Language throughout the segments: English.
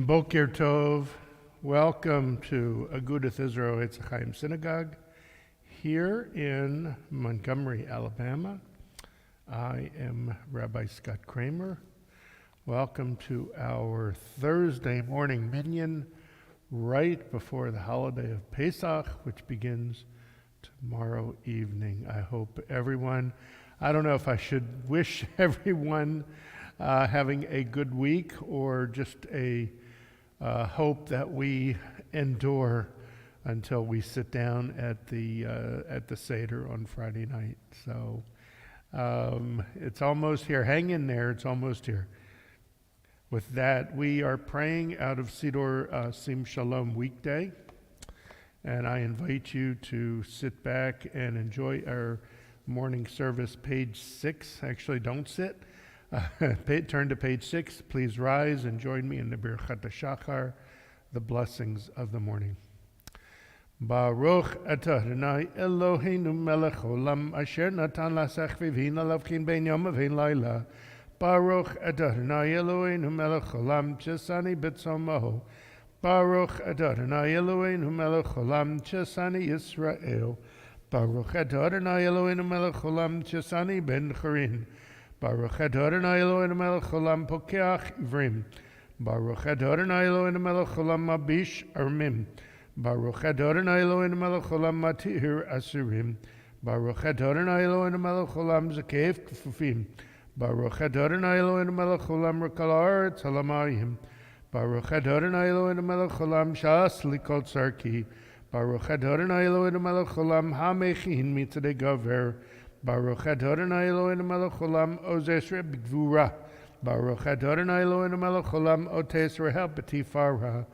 Boker Tov, welcome to Agudath Israel. It's Ahayem Synagogue here in Montgomery, Alabama. I am Rabbi Scott Kramer. Welcome to our Thursday morning minyan right before the holiday of Pesach, which begins tomorrow evening. I hope everyone, I don't know if I should wish everyone having a good week or just a hope that we endure until we sit down at the Seder on Friday night. So it's almost here. Hang in there. It's almost here. With that, we are praying out of Siddur Sim Shalom weekday, and I invite you to sit back and enjoy our morning service, page 6. Actually, don't sit. Turn to page 6. Please rise and join me in the Birchat HaShachar, the blessings of the morning. Baruch atah Adonai Eloheinu melech olam asher natan lasech v'v'hin alavkin ben yom v'vein laila. Baruch atah Adonai Eloheinu melech olam chesani b'tzomo. Baruch atah Adonai Eloheinu melech olam chesani Yisrael. Baruch atah Adonai Eloheinu melech olam chesani ben Chorin. Baruch Adonai Eloheinu melech olam pokeach ivrim. Baruch Adonai Eloheinu melech olam mabish armim. Baruch Adonai Eloheinu melech olam matir asurim. Baruch Adonai Eloheinu melech olam zakev kfufim. Baruch Adonai Eloheinu melech olam rekal haaretz halamayim. Baruch Adonai Eloheinu melech olam shas likol tzarki. Baruch Adonai Eloheinu melech olam hamechin mitzadei gaver. Baruch Adonai Eloheinu melech olam ozesre b'gvura. Baruch Adonai Eloheinu melech olam otes rehel b'tifara.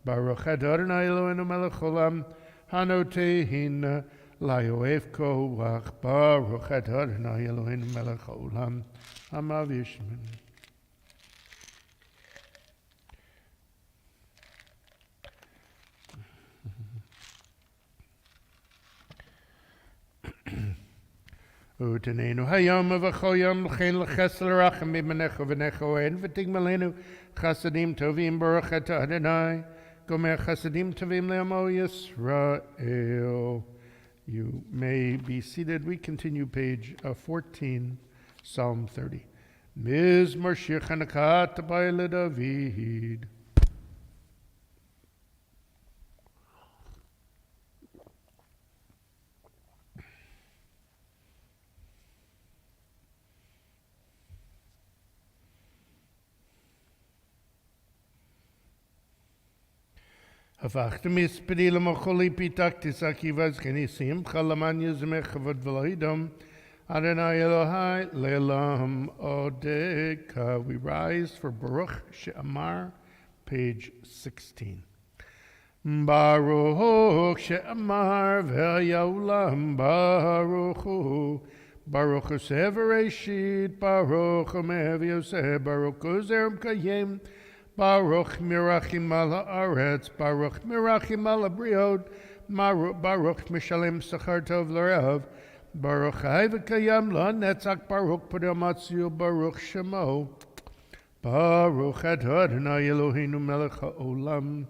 Baruch Adonai Eloheinu melech olam hanotehin layoef koach. Baruch Adonai Eloheinu melech olam hamav yishmin. Utenenu hayom v'choyom l'chein l'ches l'rachem b'menecho v'necho en v'tigmalenu chasadim tovim baruch atah Adonai gomer chasadim tovim le'amo Yisrael. You may be seated. We continue page 14, Psalm 30. Mizmor shir Chanukah t'bayil David. Hafachtem ispedi l'mocholi pitak tisakivaz kenisim chalaman yizmech chavod v'lohidom Adonai Elohai le'elam odeka. We rise for Baruch She'amar, page 16. Baruch She'amar ve'yaulam Baruch Hu. Baruch Yosef Reshit, Baruch Omev Yosef, Baruch Ozer Kayem, Baruch Mirachim al Haaretz, Baruch Mirachim al Abriot, Baruch Mishalem Sachar Tov L'Rev, Baruch Chai V'Kayam L'Netzach, Baruch P'Damatziu, Baruch Shemo, Baruch Adonai Eloheinu Melech HaOlam.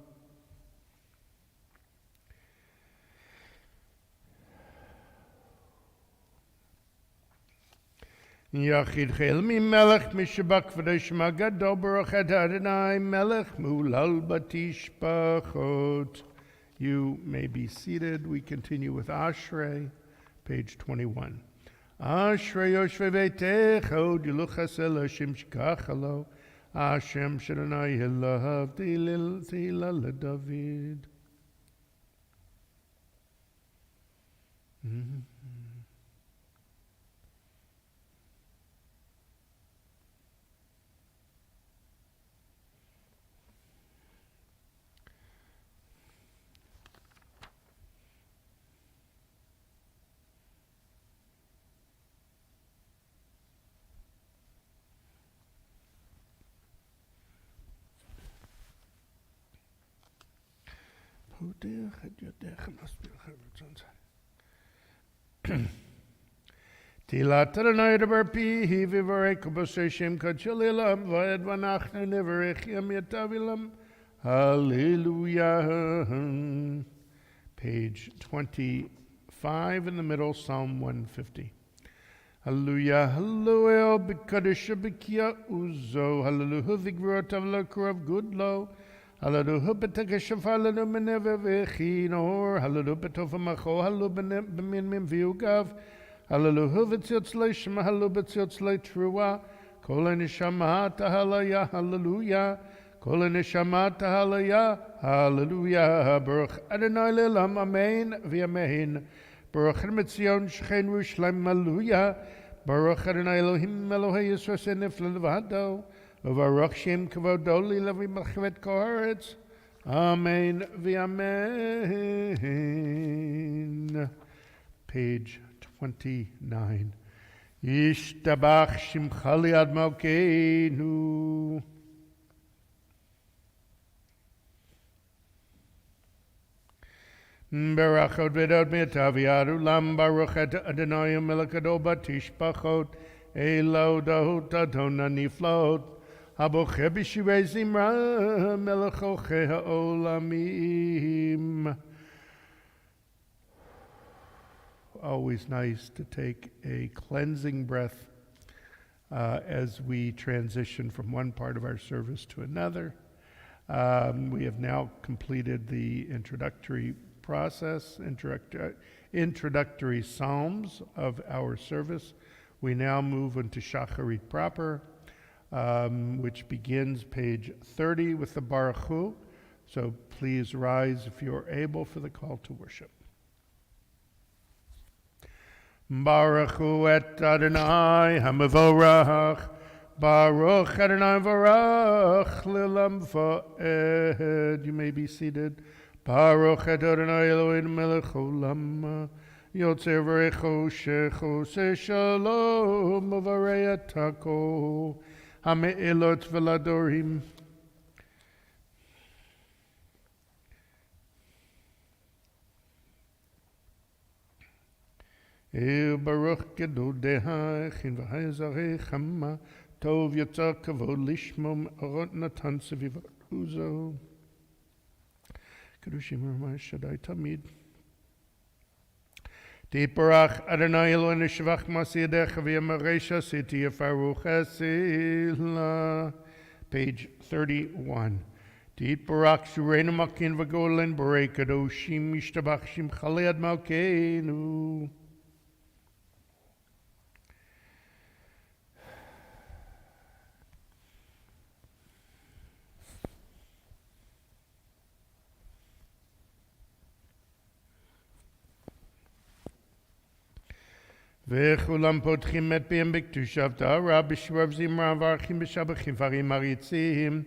Yachid chel mi melech mishabak v'deshma gadol baruch Adonai melech mulal batishpachot. You may be seated. We continue with Ashrei, page 21. Ashrei yoshvei beitecha diluchas Elohim shkachalo Hashem shadonai elav tila leDavid. Tilat Adonai dabar pihi v'varek b'sei shem kachalilam v'ed v'anachnu nivarech yam yatavilam Hallelujah. Page 25 in the middle, Psalm 150. Hallelujah, hallelujah, b'kadosh b'kia uzo, hallelujah, v'gvurav l'kurav gudlo, hallelujah, b'tekeshav, hallelujah, b'neve v'chinor, hallelujah, b'tov ha'macho, hallelujah, b'min v'yugav, hallelujah, v'tziotz le'shma, hallelujah, b'tziotz le'trua, kol ha'neshama tahalaya, hallelujah, kol ha'neshama tahalaya, hallelujah, Baruch Adonai le'olam, amen v'amen. Baruch Mitzion Shchein Yerushalayim, hallelujah. Baruch Adonai Elohim Elohei Yisrael Nifla Levado. Uvaruch Shem Kavodo Lilavi Malchevet Koharetz. Amen v'amen. Page 29. Yishtabach Shimcha Liad Malkeinu. Barachot vedot metaviad ulam baruch et Adonai melekado batishpachot elo dahot adona niflot haboche b'shivei zimra melechoche ha'olamim. Always nice to take a cleansing breath as we transition from one part of our service to another. We have now completed the introductory process, introductory psalms of our service. We now move into Shacharit proper, which begins page 30 with the Baruch Hu. So please rise if you are able for the call to worship. Baruch Hu et Adonai hamavorach, Baruch Adonai varach lilam va'ed. You may be seated. Baruch Adonai Eloheinu melech olam, yotzer v'recho shecho shalom v'varei atako hame'elot v'ladorim. Baruch gedol dehachin v'hayzarei chama tov yotzar kavod lishmom orot natan seviv uzo. Kedushim Ramay Shaddai Tamid. Tiparach Adonai Eloheinu Shavach Masiyadecha v'yamareisha siti yafaruch esila. Page 31. Tiparach Shureinu Makin v'golen Borei Kadoshim Yishtabach Shimcha Liad Malkeinu. וכולם פותחים את פיהם בקדושת תורה, בשבב זמרה מברכים בשבחים דברים מריצים,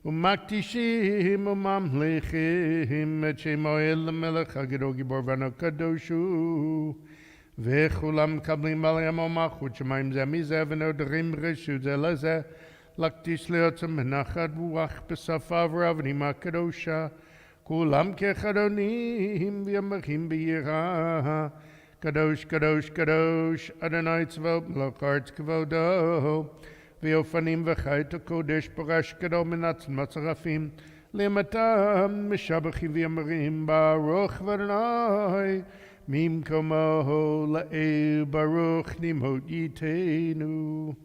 ומקדישים וממליכים את שמו אל המלך הגדול גיבור בנו קדוש הוא. וכולם מקבלים על ימו מלכות שמיים זה מזה ונודרים רשות זה לזה, להקדיש לעצם מנחת רוח בשפה ורבנים הקדושה, כולם כחדונים וימכים ביראה. Kadosh, Kadosh, Kadosh, Adonai Tzvot, Melech Haaretz Kavodo, V'ofanim v'chayt HaKodesh, Parash Gadol Minatzon Matzarafim, Le'matam Meshabachim v'yamarim, Baruch v'Adonai, Mimkomo la'eh, Baruch Nimhot Yiteinu.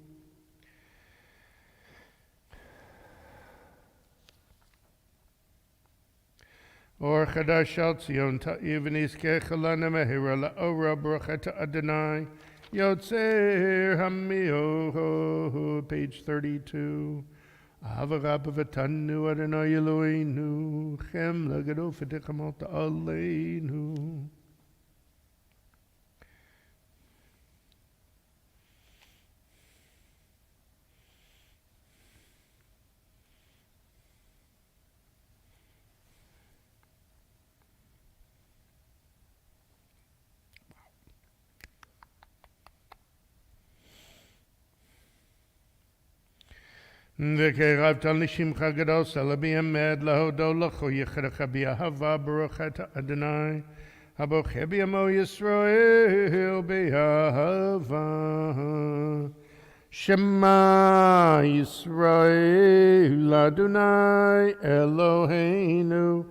Or Chadash Al Tzion Ta'ir V'nizkecha Lana Mehira La'ora Baruch Ata Adonai Yotzer Hamio. Page 32. Avarab V'tanu Adonai Eloheinu Chem L'gadol V'techamot Aleinu. וקרבת על נשימך גדול סלע בימד להודו לכו יחדך באהבה ברוך אתה אדוני הבוכה בימו ישראל באהבה Shema Yisrael Adonai Eloheinu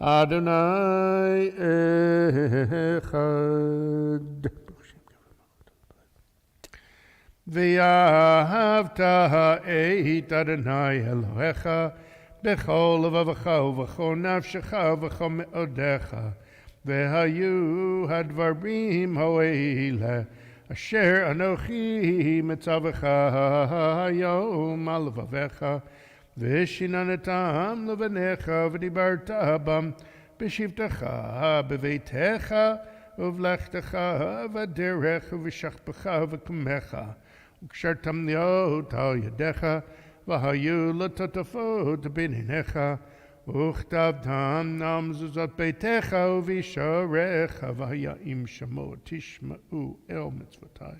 Adonai Echad. V'ahavta et Adonai Elohecha b'chol levavecha u'v'chol nafshecha u'v'chol me'odecha v'hayu hadvarim ha'ele asher anochi mitzavecha hayom al levavecha v'shinanatam levanecha v'dibarta bam b'shivtecha b'veitecha uvlechtecha v'derecha v'shachpecha v'kumecha וקשרתם להיות על ידיך והיו לטוטפות ביניך וכתבתם על מזוזות ביתך ובשעריך והיה אם שמוע תשמעו אל מצוותיי.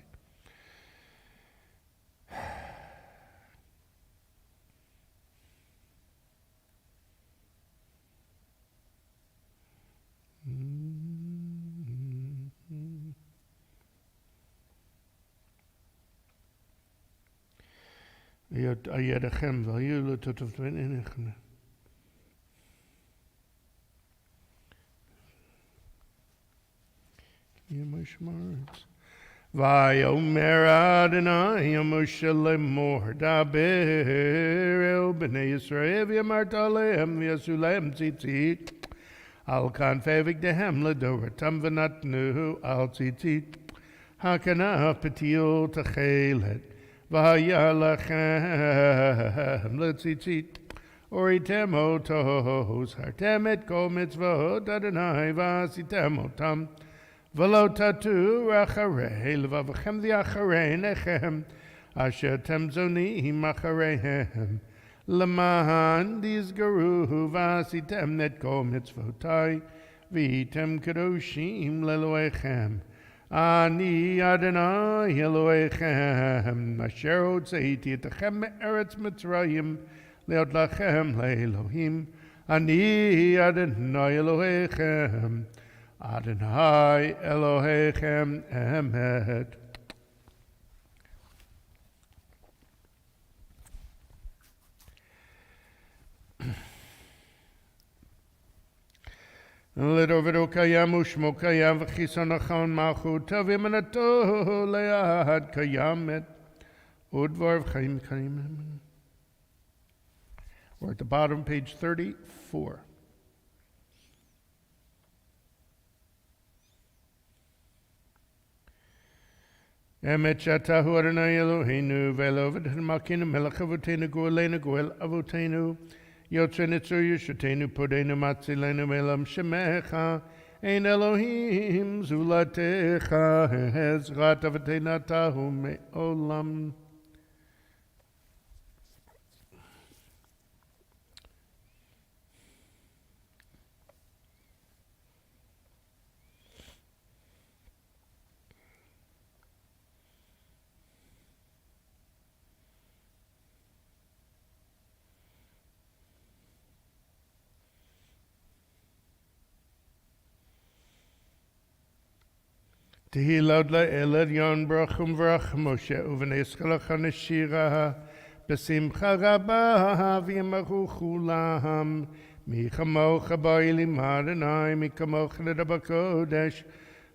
ידיכם והיו לטוטפות ביניך. ויאמר אדוני משה לאמור דבר אל בני ישראל ואמרת עליהם ויעשו להם ציצית על כנפי בגדיהם לדורתם ונתנו על ציצית הכנף פתיל תכלת והיה לכם לציצית הוריתם אותו זכרתם את כל מצוות אדוני ועשיתם אותם ולא תטור אחרי לבבכם ואחרי עיניכם אשר אתם זונים אחריהם למען תזכרו ועשיתם את כל מצוותיי והייתם קדושים לאלוהיכם אני אדוני אלוהיכם אשר הוצאתי אתכם מארץ מצרים להיות לכם לאלוהים אני אדוני אלוהיכם Adonai Elohechem Emet. לדובר קיים ושמו קיים וחיסון נכון מלכותו ואמונתו לעד קיימת ודבריו חיים קיימים. We're at the bottom, page 34. אמת שאתה הוא אדוני אלוהינו ואלוהים מלכנו מלך אבותינו גואלנו גואל אבותינו יוצא נצור ישותנו פודנו מצילנו מעולם שמך אין אלוהים זולתך עזרת אבותינו אתה הוא מעולם. תהי לעוד לאל עליון ברוך ומברך משה ובנס לך נשירה בשמחה רבה וימחו כולם מי כמוך באלים אדוני מי כמוך לדבר קודש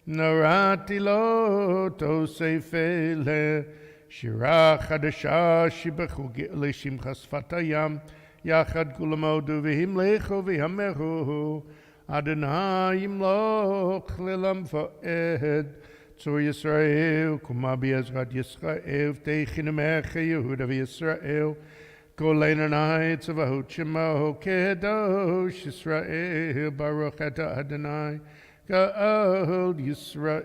נוראתי לו תוסיף אלה שירה חדשה שיבחו לשמחה שפת הים יחד כולם הודו והמלכו ויאמרו אדוני ימלוך לעולם ועד צור ישראל קומה בעזרת ישראל ותכין עמך יהודה וישראל כל אדוני צבאות שמו קדוש ישראל ברוך אתה אדוני גאל ישראל.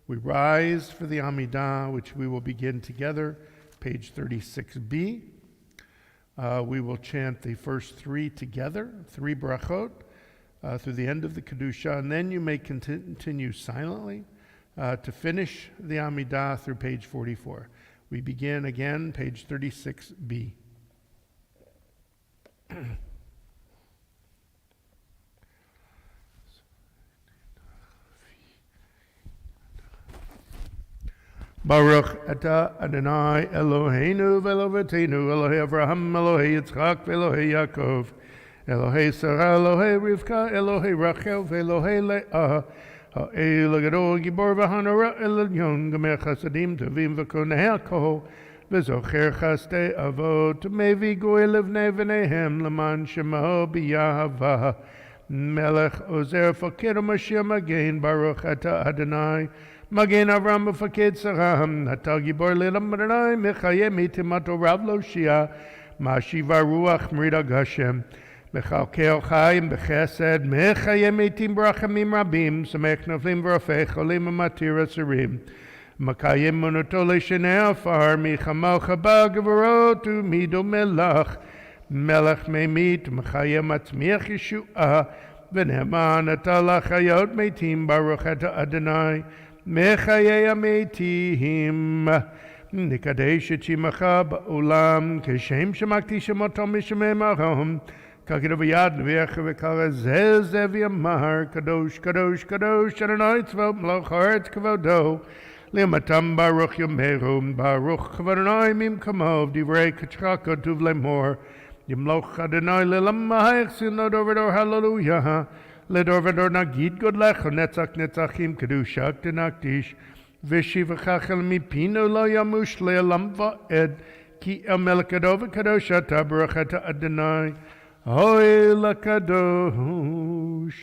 We rise for the Amidah, which we will begin together, page 36b. We will chant the first three together, three brachot, through the end of the Kedusha, and then you may continue silently to finish the Amidah through page 44. We begin again, page 36b. Baruch Ata Adonai Eloheinu Ve'Eloheinu Elohei Avraham Elohei Yitzchak Ve'Elohei Yaakov Elohei Sarah Elohei Rivka Elohei Rachel Ve'Elohei Leah Ha'el Gadol Gibor V'Hanora Elyon Gomer Chasadim Tovim V'Konei HaKol V'Zocher Chastei Avot Mevi Goy Levnei V'neihem L'man Shemo B'Yahava Melech Ozer Fakir Mashiach Magen Baruch Ata Adonai Magen Avram Mefaked Saram Nata Gibor Lelam Adonai Mechayem Itimato Rav Lo Shia Mashiva Ruach Mridag Hashem Mechalkel Chaim Bechesed Mechayem Itim Brachamim Rabim Samech Naflim V'Rafech Olim Matir Asirim Makayem Monoto Leshenei Afar Michamal Chabag Gavarotu Mido Melach Melech Memit Mechayem Atzmiach Yeshua V'Ne'eman Ata Lachayot Meitim Baruch Ata Adonai Mechayei Ametim Nikadesh et Shimcha Ba'olam Keshem Shemakti Shemoto Mishmei Marom Kakid V'Yad V'Ech V'Kara Zeh Zeh V'Yamar Kadosh Kadosh Kadosh Adonai Tzvot Melech Haaretz Kavodo Limatam Baruch Yomeru Baruch Adonai Mim Kamov Divrei Kachra Kotuv Lemor Yimloch Adonai Lelam Mahayach Sinod Overdor Hallelujah Ledor Vedor Nagid Godlech Netzach Netzachim Kedushak Tenaktish Veshivachachel Mipino Lo Yamush Le'elam Va'ed Ki El Melekadov Kadosh Ata Baruch Ata Adonai Hoi Lakadosh.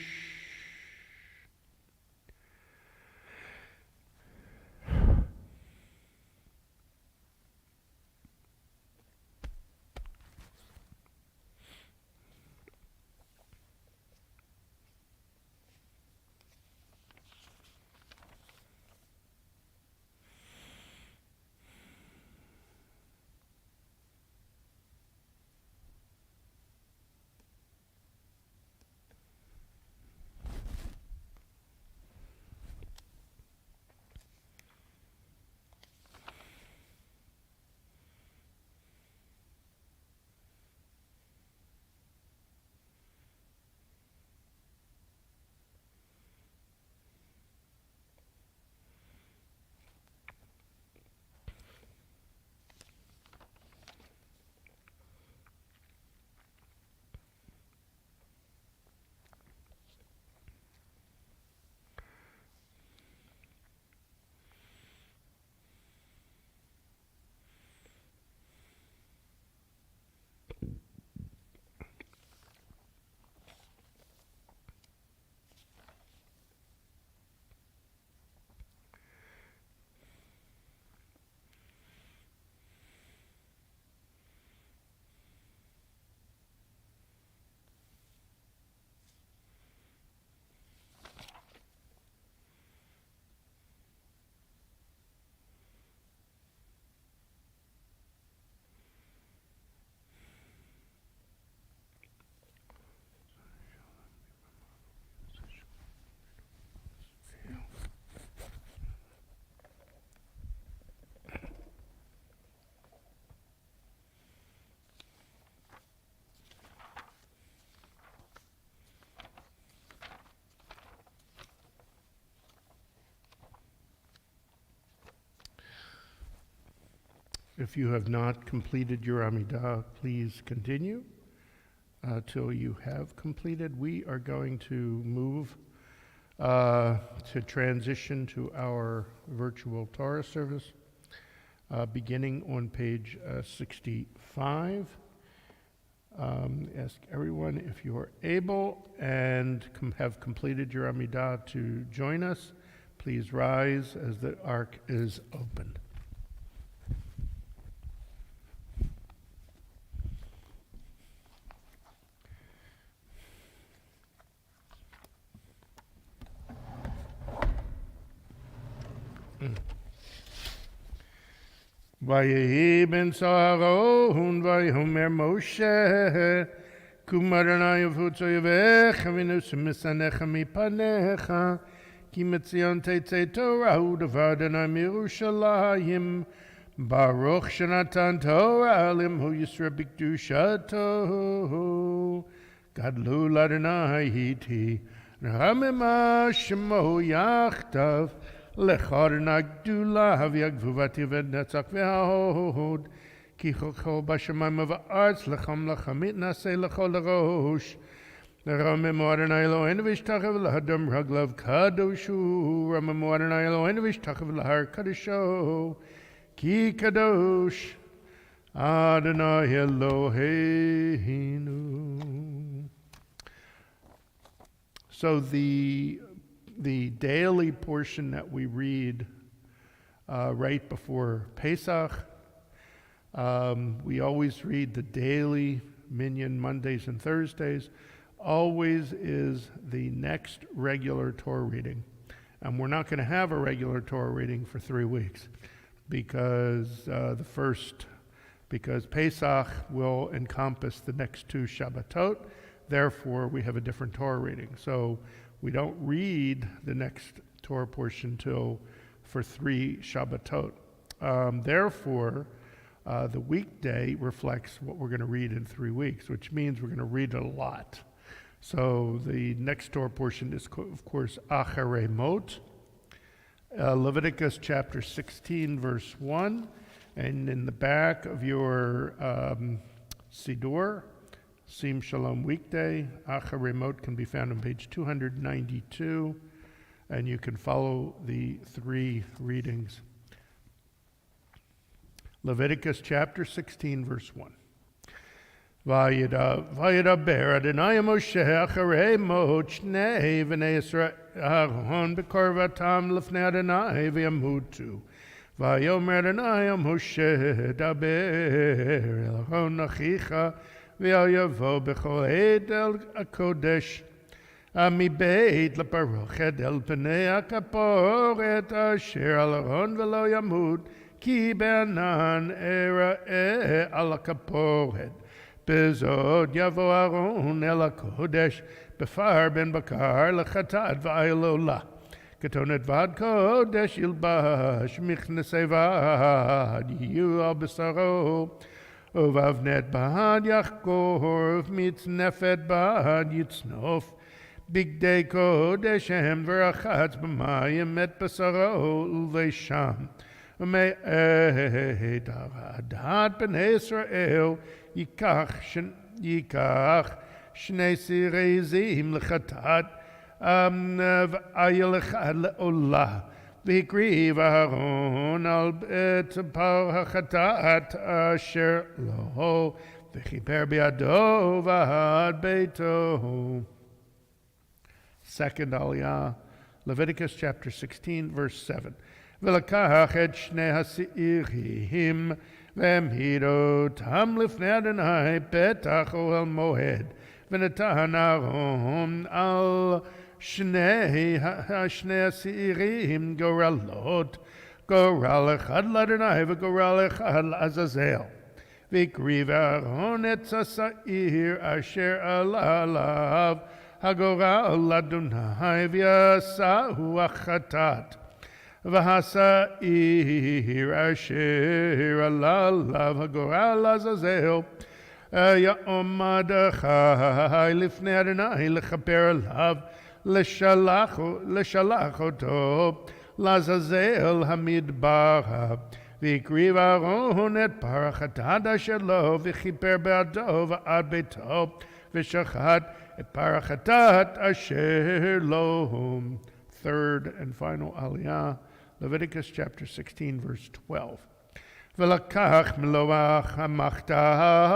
If you have not completed your Amidah, please continue till you have completed. We are going to move to transition to our virtual Torah service, beginning on page 65. Ask everyone if you are able and have completed your Amidah to join us. Please rise as the ark is opened. Vayehi ben Saharon, Vayomer Moshe, Kum Adonai Yavutzo Yavecha, Vinus Misanecha Mipanecha, Ki Metzion Tetzei Torah, Udav Adonai Mirushalayim, Baruch Shanatan Torah, Alim Hu Yisra Bikdushato, Gadlu Adonai Hiti, Ramima Shemo Yachtav, לך אדוני גדולה והגבורה ונצח וההוד. כי כל בשמיים ובארץ לך מלאכה נעשה לכל הראש. רוממו אדוני אלוהינו וישתחוו לאדם רגליו קדוש הוא. רוממו אדוני אלוהינו וישתחוו להר קדושו. כי קדוש Adonai Eloheinu. So the daily portion that we read right before Pesach, we always read the daily Minyan Mondays and Thursdays, always is the next regular Torah reading. And we're not going to have a regular Torah reading for 3 weeks because because Pesach will encompass the next 2 Shabbatot. Therefore, we have a different Torah reading. So we don't read the next Torah portion for 3 Shabbatot. Therefore, the weekday reflects what we're going to read in 3 weeks, which means we're going to read a lot. So the next Torah portion is, of course, Ahayem, Leviticus chapter 16, verse 1. And in the back of your Siddur, Sim Shalom Weekday, Ahayem can be found on page 292, and you can follow the 3 readings. Leviticus chapter 16, verse 1. Vayidaber Adonai Moshe Acharei Mot Shnei V'nei Yisrael Aaron B'korvatam L'fnei Adonai V'yamutu. Vayomer Adonai Moshe Daber El Aaron Achicha V'al Yavo B'chol Ed El HaKodesh מבית לפרוכת אל פני הכפורת אשר על אהרון ולא ימות כי בענן אראה על הכפורת. בזאת יבוא אהרון אל הקודש בפר בן בקר לחטאת ועילה. כתונת ועד קודש ילבש מכנסי ועד יהיו על בשרו ובאבנת בעד יחקור ומצנפת בעד יצנוף. בגדי קודש הם ורחץ במים את בשרו ולשם. ומאת הרעדת בני ישראל ייקח 2 סירי עזים לחטאת ועיל אחד לעולה. והקריב אהרון על פר החטאת אשר לו וכיפר בידו ועד ביתו. Second Aliyah, Leviticus chapter 16, verse 7. ולקח את 2 השעירים והעמיד אותם לפני אדוני פתח אוהל מועד. ונתן אהרון על 2 השעירים גורלות, גורל אחד לאדוני וגורל אחד לעזאזל. והקריב אהרון את השעיר אשר עלה עליו הגורל לאדוני ויעשהו החטאת. והשעיר אשר עלה עליו הגורל לעזאזל יעמוד חי לפני אדוני לכפר עליו לשלח אותו לעזאזל המדבר. והקריב אהרון את פר החטאת אשר לו וכיפר בעדו ועד ביתו ושחט את פר החטאת אשר לו. Third and final Aliyah, Leviticus chapter 16, verse 12. ולקח מלוח המחתה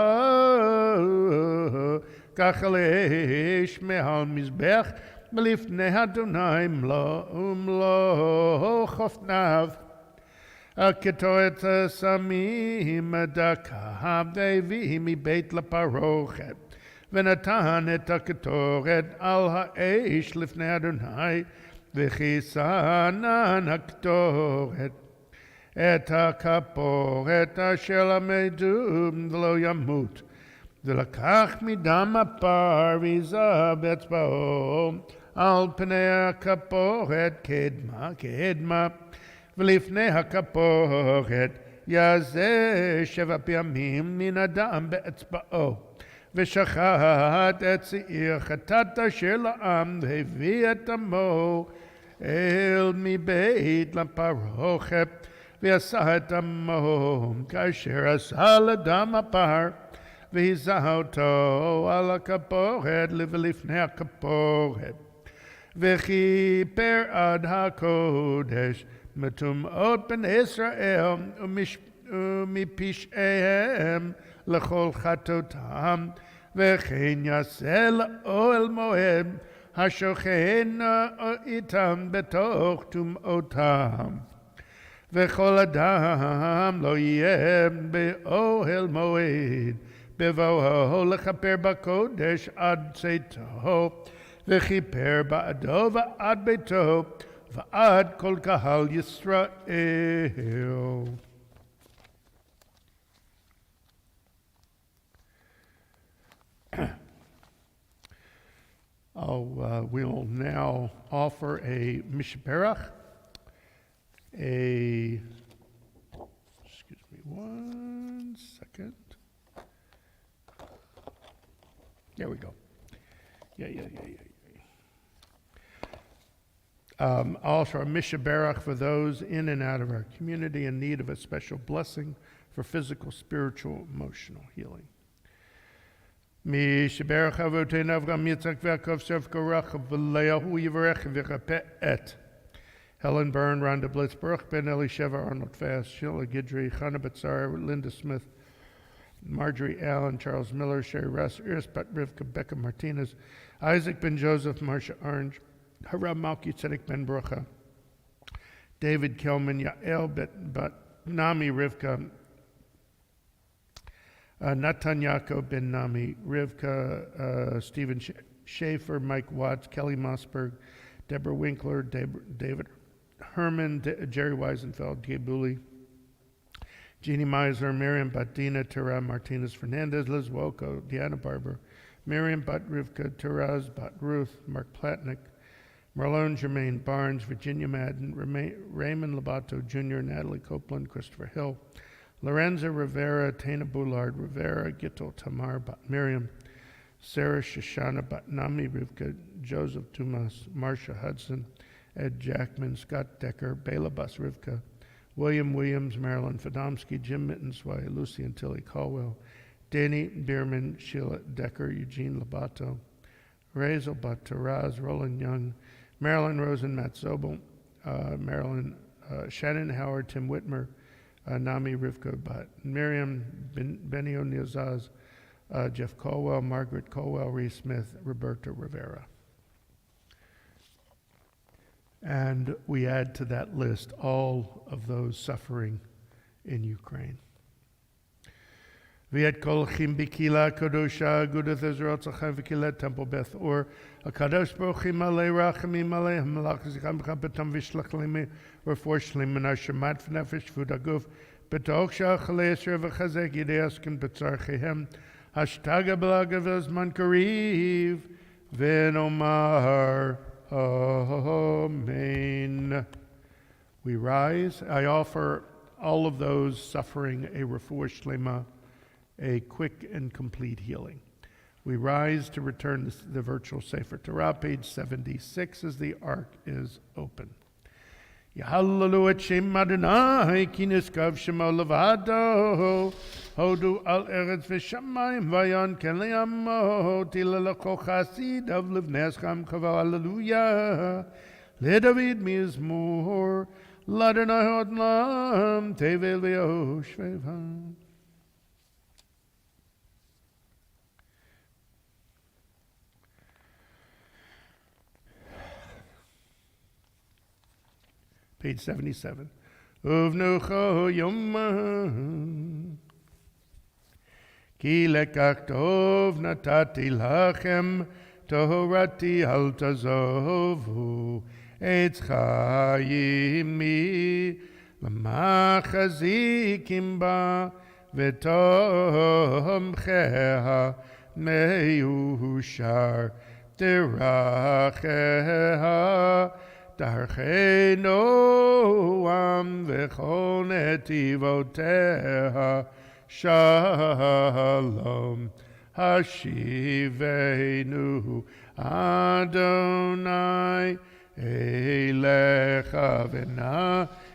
כחל אש מעל מזבח ולפני אדוני מלוא חופניו. כתורת סמים דקה והביא מבית לפרוכת. ונתן את הקטורת על האש לפני אדוני וכיסנן הקטורת את הכפורת אשר למדו ולא ימות. ולקח מדם הפר ויזה באצבעו על פני הכפורת קדמה ולפני הכפורת יזה 7 פעמים מן הדם באצבעו. ושחט את שעיר חטאת אשר לעם והביא את עמו אל מבית לפרוכת, ועשה את עמו כאשר עשה לדם הפר, והיזה אותו על הכפורת ולפני הכפורת, וכיפר עד הקודש מטומאות בני ישראל ומפשעיהם לכל חטאותם, וכן יעשה לאוהל מועד השוכן איתם בתוך טומאותם. וכל אדם לא יהיה באוהל מועד בבואו לכפר בקודש עד צאתו, וכיפר בעדו ועד ביתו ועד כל קהל ישראל. We'll now offer a mishberach, excuse me 1 second. There we go. Also a mishaberach for those in and out of our community in need of a special blessing for physical, spiritual, emotional healing. Mishaberach Avotenu Avraham Yitzchak Yaakov Sefka Rachel V'Leahu Yivarech V'Chapeh Et Helen Byrne, Rhonda Blitz, Baruch Ben Elisheva, Arnold Fast, Sheila Guidry, Chana Batzar, Linda Smith, Marjorie Allen, Charles Miller, Sherry Russ, Iris Bat Rivka, Becca Martinez, Isaac Ben Joseph, Marcia Orange, Haram Malki Tzedek Ben Barucha, David Kelman, Yael Bat Nami Rivka, Natan Yaakov Ben Nami, Rivka, Stephen Schaefer, Mike Watts, Kelly Mossberg, Deborah Winkler, David Herman, Jerry Weisenfeld, Gabe Booley, Jeannie Meisler, Miriam Batina, Tara Martinez Fernandez, Liz Wolko, Deanna Barber, Miriam Bat Rivka, Taraz Bat Ruth, Mark Platnick, Marlone Jermaine Barnes, Virginia Madden, Raymond Lobato Jr., Natalie Copeland, Christopher Hill, Lorenza Rivera, Tana Boulard Rivera, Gittel Tamar Bat Miriam, Sarah Shoshana Bat Nami Rivka, Joseph Dumas, Marcia Hudson, Ed Jackman, Scott Decker, Bela Bus Rivka, William Williams, Marilyn Fadomsky, Jim Mittensway, Lucy and Tilly Caldwell, Danny Bierman, Sheila Decker, Eugene Lobato, Razel Bat Taraz, Roland Young, Marilyn Rosen, Matt Zobel, Shannon Howard, Tim Whitmer, Nami Rivka Bat Miriam, Benio Nilzaz, Jeff Colwell, Margaret Colwell, Reese Smith, Roberta Rivera. And we add to that list all of those suffering in Ukraine. Viet kol chim bikila kodosha Agudath Israel tzachai v'kilat temple Beth Or Akadosh Baruch Hu malei rachamim malei hamalach zicham b'chabetam v'shlach limi v'for shlim min hashemat v'nefesh v'udaguf b'toch sha'achalei esher v'chazek yidei askin b'tzarchehem hashtaga b'lagav azman kariv v'nomar Amen. We rise. I offer all of those suffering a refuah shlema, a quick and complete healing. We rise to return the virtual Sefer Torah, page 76, as the ark is open. Yahallalu et Shem Adonai, ki niskav shemo levado, hodu al eretz v'shamayim vayon ken le'amo, tila l'chol chasidav livnei escham kavah, hallelujah. LeDavid mizmor, l'Adonai hod lam, tevel v'yoshvevam. Page 77. Uvnucho yomah ki lekach tov natati lachem tohorati al tazovu etz chayim mi l'machazikim ba v'tomcheha meushar teracheha Darcheno am v'chol netivoteha shalom hashivenu Adonai Elecha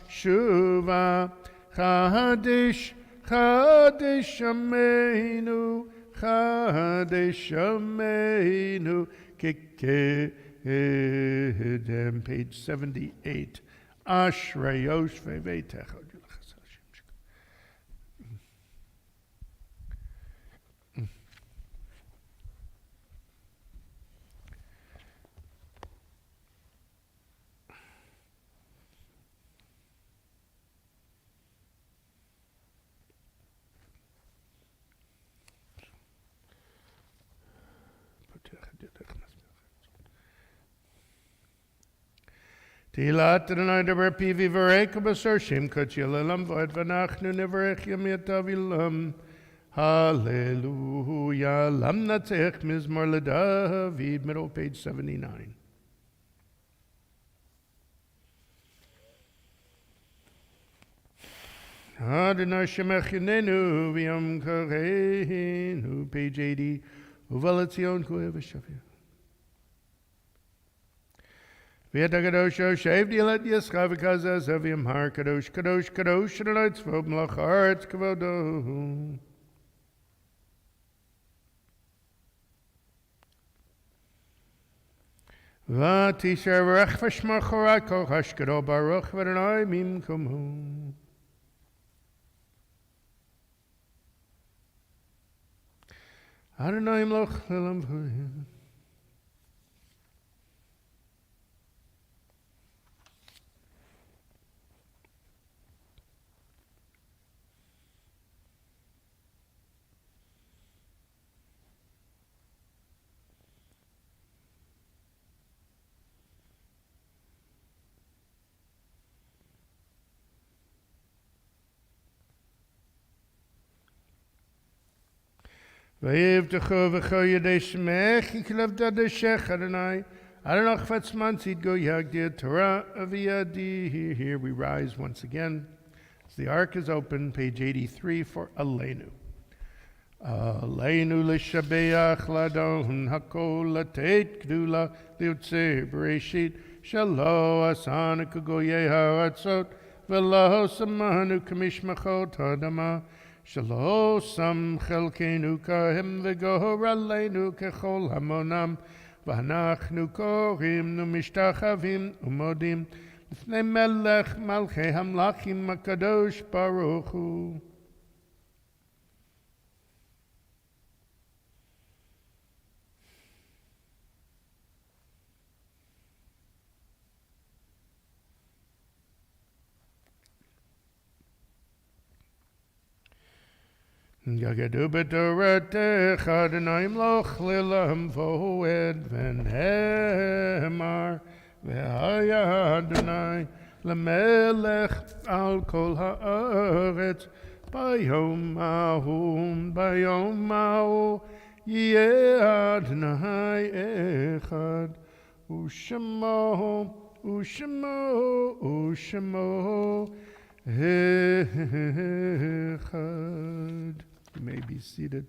v'nashuva, Chadish, Chadish Ameinu, Chadish Ameinu, Kekedem, page 78. Ashrayosh ve'veitecha. Tilat Adonai Deber Pivi Varek Basar Shem Kachelalam Vod Vanachnu Nevarech Yom Yatavilam. Hallelujah. Lam Natzech Mizmor LeDavid, middle page 79. Adonai Shemech Yinenu V'yom Kareinu, page 80. Uvaletzion Kuev Shavir. V'yatakadosh Oshev Dilat Yischa V'kazaz Avim Har Kadosh Kadosh Kadosh Adonai Tzvot Melech Haaretz Kavodo. V'tisher V'rech V'shmar Chorai Kol Hashkado Baruch V'adonai Mimkomu. Adonai Melech Lelam V'yim. V'yivtechu v'cho yedei shmech yiklav dadeshech Adonai Adonai chvatzman tzid go yagdi Torah aviyadi. Here we rise once again as the ark is open, page 83 for Aleinu. Aleinu l'shabeach ladon hakol latet gdula liutzeh bereshit shalo asanu kugoyeh ha'atzot v'lo samanu kamishmachot hadama Shalo sam chelkenu kahem v'gohor aleinu kechol hamonam v'anachnu korim mishtachavim umodim l'fnei melech malchei hamlachim hakadosh baruch hu. Yagadu b'toratech Adonai Melech lelam voed v'nehemar v'haya Adonai l'melech al kol ha'aretz bayom mahu yeh Adonai echad u'shemo echad. You may be seated.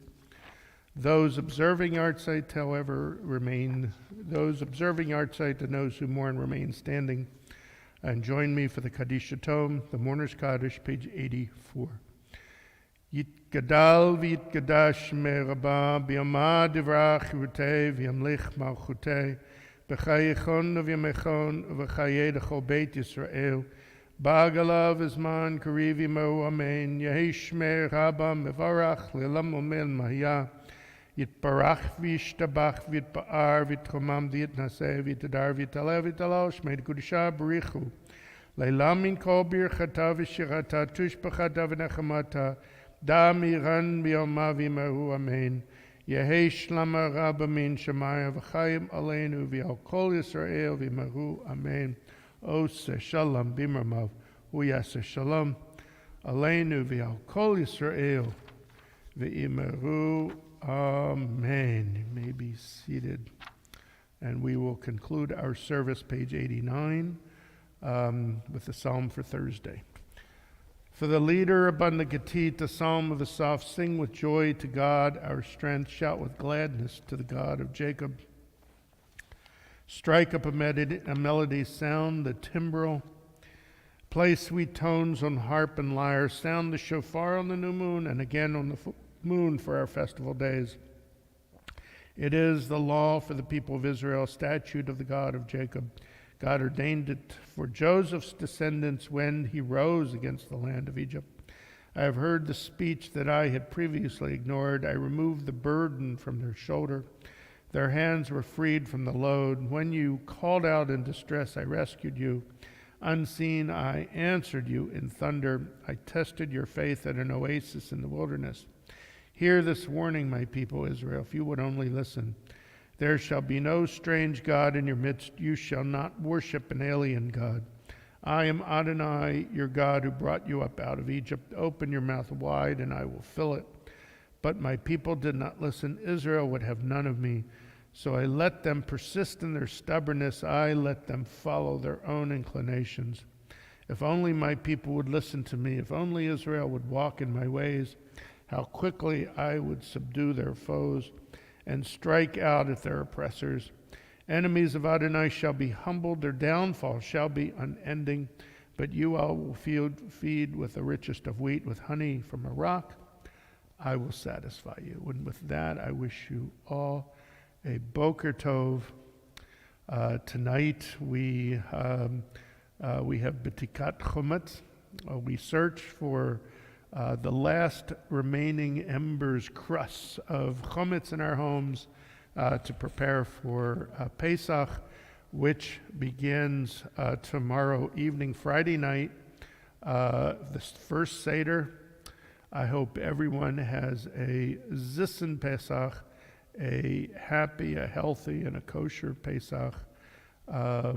Those observing Artsite, however, remain, those observing Artsite and those who mourn remain standing. And join me for the Kaddish Tome, the Mourner's Kaddish, page 84. Yitgadal v'yitgadash merabah b'yamah divrach yivutei v'yamlich malchutei b'chayichon v'yamechon v'chayei d'chol beit Yisrael Ba'agalav izman karivi mo amen yehish mer haba mevarach lelam omen mahya yitbarach v'yishtabach v'yitba'ar v'yitchomam v'yitnaseh v'yitadar v'yitalev v'yitalal shmei d'kudisha b'richu leilam min kol birchata v'shirata tushbachata v'nechamata da miran b'yoma v'yimahu amen yehish lama rabba min shemaya v'chayim aleinu v'yal kol Yisrael v'yimahu amen. Ose shalom b'imramav uyase shalom aleinu v'al kol Yisrael v'imeru amen. You may be seated, and we will conclude our service, page 89, with the psalm for Thursday. For the leader, abundant Gatit, the psalm of Asaph, sing with joy to God our strength, shout with gladness to the God of Jacob. Strike up a melody, sound the timbrel. Play sweet tones on harp and lyre. Sound the shofar on the new moon and again on the moon for our festival days. It is the law for the people of Israel, statute of the God of Jacob. God ordained it for Joseph's descendants when he rose against the land of Egypt. I have heard the speech that I had previously ignored. I removed the burden from their shoulder. Their hands were freed from the load. When you called out in distress, I rescued you. Unseen, I answered you in thunder. I tested your faith at an oasis in the wilderness. Hear this warning, my people Israel, if you would only listen. There shall be no strange God in your midst. You shall not worship an alien God. I am Adonai, your God, who brought you up out of Egypt. Open your mouth wide, and I will fill it. But my people did not listen. Israel would have none of me. So I let them persist in their stubbornness. I let them follow their own inclinations. If only my people would listen to me. If only Israel would walk in my ways, how quickly I would subdue their foes and strike out at their oppressors. Enemies of Adonai shall be humbled, their downfall shall be unending, but you all will feed with the richest of wheat, with honey from a rock. I will satisfy you. And with that, I wish you all a Boker Tov. Tonight we have B'tikat Chometz. We search for the last remaining embers, crusts of chometz in our homes to prepare for Pesach, which begins tomorrow evening, Friday night, the first Seder. I hope everyone has a Zissen Pesach, a happy, a healthy, and a kosher Pesach. I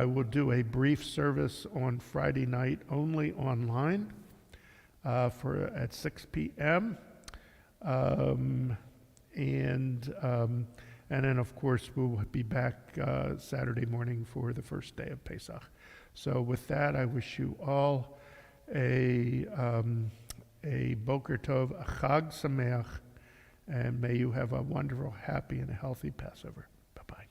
will do a brief service on Friday night only online at 6 p.m. And then, of course, we'll be back Saturday morning for the first day of Pesach. So with that, I wish you all a Boker Tov, a Chag Sameach, and may you have a wonderful, happy, and a healthy Passover.